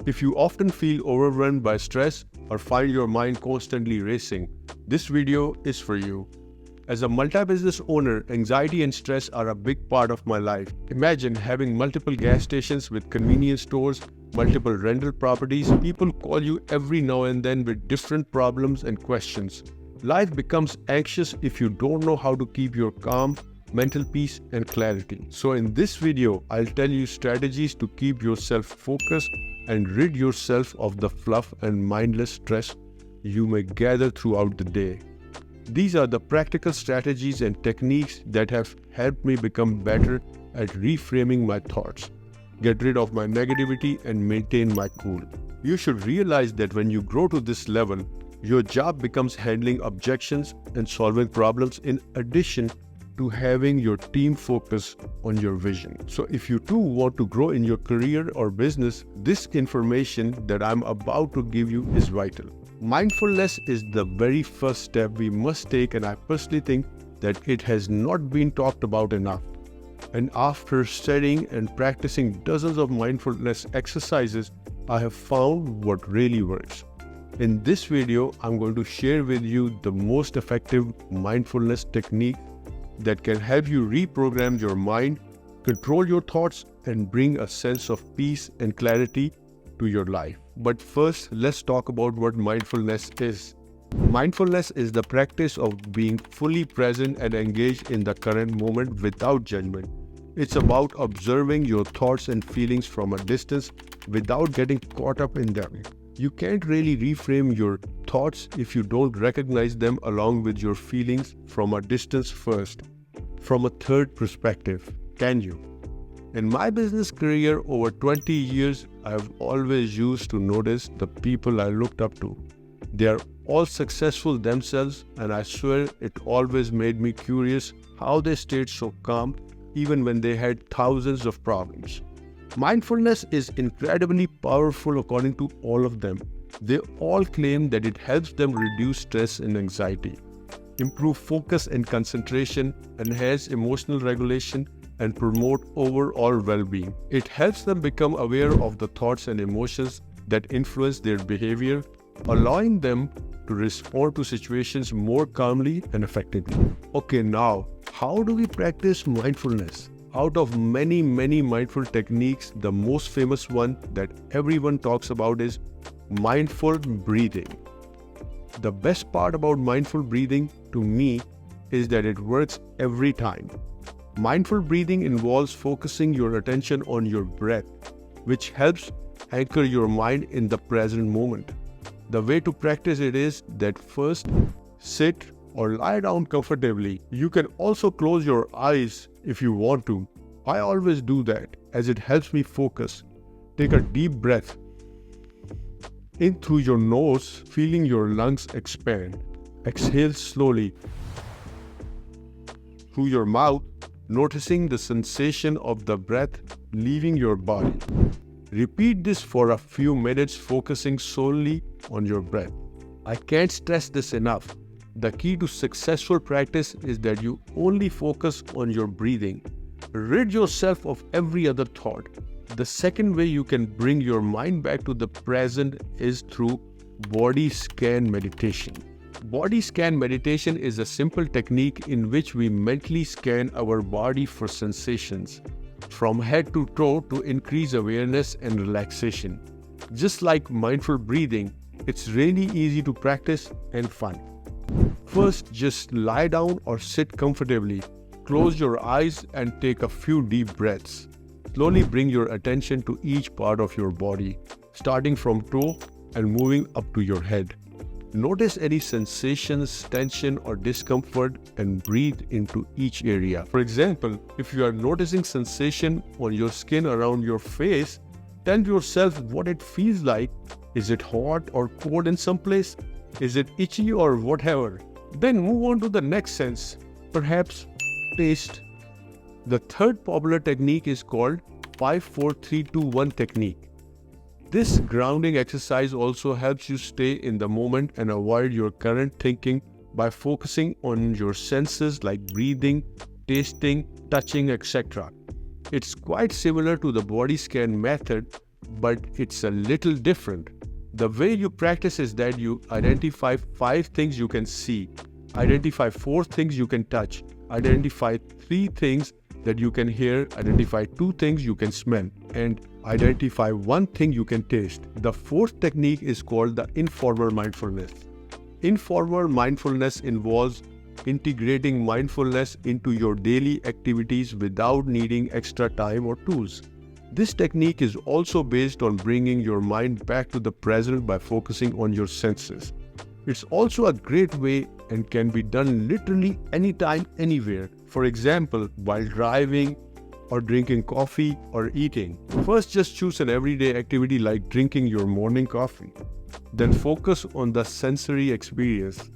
If you often feel overwhelmed by stress or find your mind constantly racing, this video is for you. As a multi-business owner, anxiety and stress are a big part of my life. Imagine having multiple gas stations with convenience stores, multiple rental properties. People call you every now and then with different problems and questions. Life becomes anxious if you don't know how to keep your calm, mental peace and clarity. So in this video, I'll tell you strategies to keep yourself focused and rid yourself of the fluff and mindless stress you may gather throughout the day. These are the practical strategies and techniques that have helped me become better at reframing my thoughts, get rid of my negativity and maintain my cool. You should realize that when you grow to this level, your job becomes handling objections and solving problems in addition to having your team focus on your vision. So if you too want to grow in your career or business, this information that I'm about to give you is vital. Mindfulness is the very first step we must take, and I personally think that it has not been talked about enough. And after studying and practicing dozens of mindfulness exercises, I have found what really works. In this video, I'm going to share with you the most effective mindfulness technique that can help you reprogram your mind, control your thoughts, and bring a sense of peace and clarity to your life. But first, let's talk about what mindfulness is. Mindfulness is the practice of being fully present and engaged in the current moment without judgment. It's about observing your thoughts and feelings from a distance without getting caught up in them. You can't really reframe your thoughts if you don't recognize them along with your feelings from a distance first, from a third perspective, can you? In my business career over 20 years, I have always used to notice the people I looked up to. They are all successful themselves, and I swear it always made me curious how they stayed so calm even when they had thousands of problems. Mindfulness is incredibly powerful according to all of them. They all claim that it helps them reduce stress and anxiety, improve focus and concentration, enhance emotional regulation, and promote overall well-being. It helps them become aware of the thoughts and emotions that influence their behavior, allowing them to respond to situations more calmly and effectively. Okay, now, how do we practice mindfulness? Out of many mindful techniques, the most famous one that everyone talks about is mindful breathing. The best part about mindful breathing to me is that it works every time. Mindful breathing involves focusing your attention on your breath, which helps anchor your mind in the present moment. The way to practice it is that first, sit or lie down comfortably. You can also close your eyes if you want to. I always do that as it helps me focus. Take a deep breath in through your nose, feeling your lungs expand. Exhale slowly through your mouth, noticing the sensation of the breath leaving your body. Repeat this for a few minutes, focusing solely on your breath. I can't stress this enough. The key to successful practice is that you only focus on your breathing. Rid yourself of every other thought. The second way you can bring your mind back to the present is through body scan meditation. Body scan meditation is a simple technique in which we mentally scan our body for sensations, from head to toe, to increase awareness and relaxation. Just like mindful breathing, it's really easy to practice and fun. First, just lie down or sit comfortably. Close your eyes and take a few deep breaths. Slowly bring your attention to each part of your body, starting from toe and moving up to your head. Notice any sensations, tension or discomfort and breathe into each area. For example, if you are noticing sensation on your skin around your face, tell yourself what it feels like. Is it hot or cold in some place? Is it itchy or whatever? Then move on to the next sense, perhaps taste. The third popular technique is called 5-4-3-2-1 technique. This grounding exercise also helps you stay in the moment and avoid your current thinking by focusing on your senses like breathing, tasting, touching, etc. It's quite similar to the body scan method, but it's a little different. The way you practice is that you identify 5 things you can see, identify 4 things you can touch, identify 3 things that you can hear, identify 2 things you can smell, and identify 1 thing you can taste. The 4th technique is called the informal mindfulness. Informal mindfulness involves integrating mindfulness into your daily activities without needing extra time or tools. This technique is also based on bringing your mind back to the present by focusing on your senses. It's also a great way and can be done literally anytime, anywhere. For example, while driving or drinking coffee or eating. First, just choose an everyday activity like drinking your morning coffee. Then focus on the sensory experience,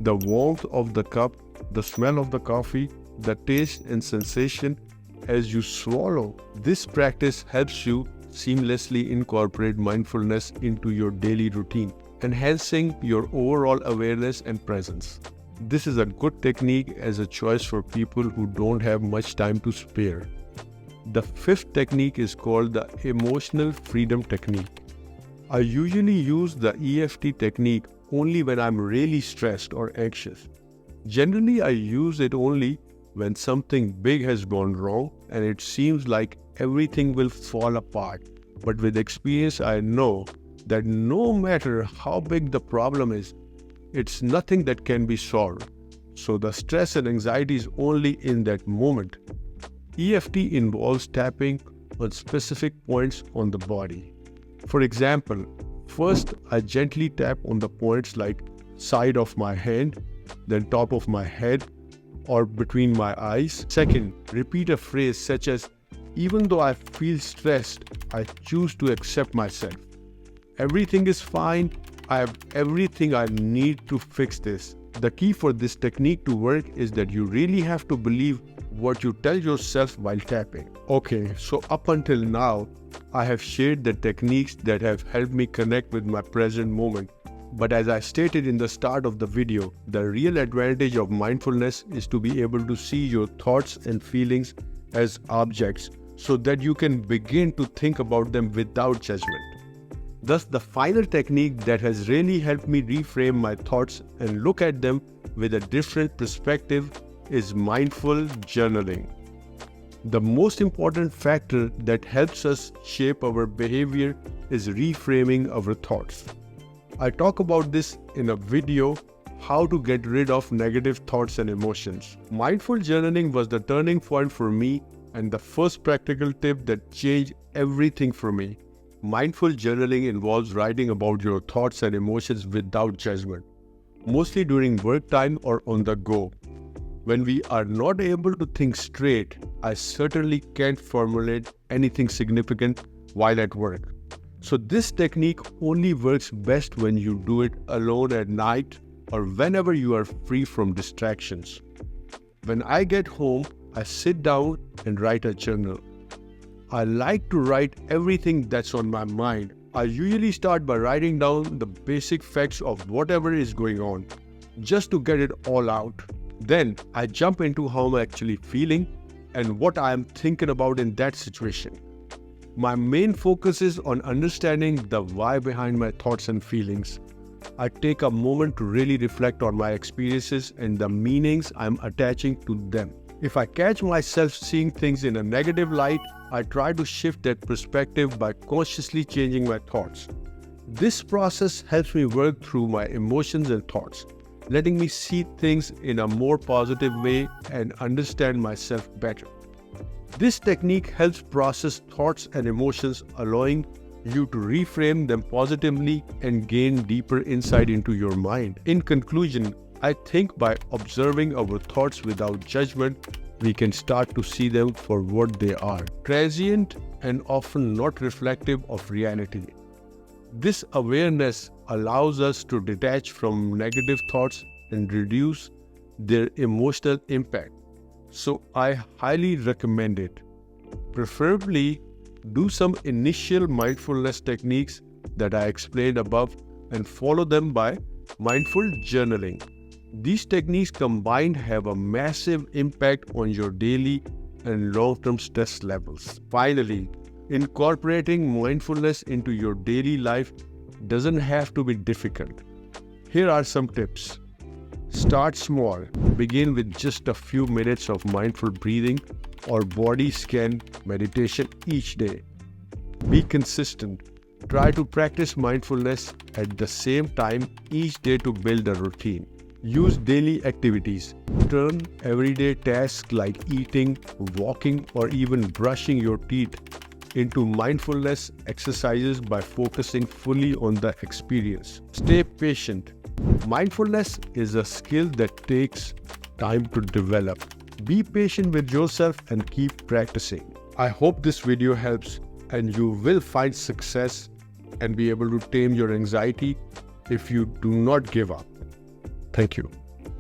the warmth of the cup, the smell of the coffee, the taste and sensation as you swallow. This practice helps you seamlessly incorporate mindfulness into your daily routine, enhancing your overall awareness and presence. This is a good technique as a choice for people who don't have much time to spare. The 5th technique is called the emotional freedom technique. I usually use the EFT technique only when I'm really stressed or anxious. Generally, I use it only when something big has gone wrong and it seems like everything will fall apart. But with experience, I know that no matter how big the problem is, it's nothing that can be solved. So the stress and anxiety is only in that moment. EFT involves tapping on specific points on the body. For example, first I gently tap on the points like side of my hand, then top of my head or between my eyes. Second, repeat a phrase such as, even though I feel stressed, I choose to accept myself. Everything is fine. I have everything I need to fix this. The key for this technique to work is that you really have to believe what you tell yourself while tapping. Okay, so up until now, I have shared the techniques that have helped me connect with my present moment. But as I stated in the start of the video, the real advantage of mindfulness is to be able to see your thoughts and feelings as objects so that you can begin to think about them without judgment. Thus, the final technique that has really helped me reframe my thoughts and look at them with a different perspective is mindful journaling. The most important factor that helps us shape our behavior is reframing our thoughts. I talk about this in a video, how to get rid of negative thoughts and emotions. Mindful journaling was the turning point for me and the first practical tip that changed everything for me. Mindful journaling involves writing about your thoughts and emotions without judgment, mostly during work time or on the go. When we are not able to think straight, I certainly can't formulate anything significant while at work. So this technique only works best when you do it alone at night or whenever you are free from distractions. When I get home, I sit down and write a journal. I like to write everything that's on my mind. I usually start by writing down the basic facts of whatever is going on, just to get it all out. Then I jump into how I'm actually feeling and what I am thinking about in that situation. My main focus is on understanding the why behind my thoughts and feelings. I take a moment to really reflect on my experiences and the meanings I'm attaching to them. If I catch myself seeing things in a negative light, I try to shift that perspective by consciously changing my thoughts. This process helps me work through my emotions and thoughts, letting me see things in a more positive way and understand myself better. This technique helps process thoughts and emotions, allowing you to reframe them positively and gain deeper insight into your mind. In conclusion, I think by observing our thoughts without judgment, we can start to see them for what they are, transient and often not reflective of reality. This awareness allows us to detach from negative thoughts and reduce their emotional impact. So I highly recommend it. Preferably, do some initial mindfulness techniques that I explained above and follow them by mindful journaling. These techniques combined have a massive impact on your daily and long-term stress levels. Finally, Incorporating mindfulness into your daily life doesn't have to be difficult. Here are some tips. Start small. Begin with just a few minutes of mindful breathing or body scan meditation each day. Be consistent. Try to practice mindfulness at the same time each day to build a routine. Use daily activities. Turn everyday tasks like eating, walking, or even brushing your teeth into mindfulness exercises by focusing fully on the experience. Stay patient. Mindfulness is a skill that takes time to develop. Be patient with yourself and keep practicing. I hope this video helps and you will find success and be able to tame your anxiety if you do not give up. Thank you.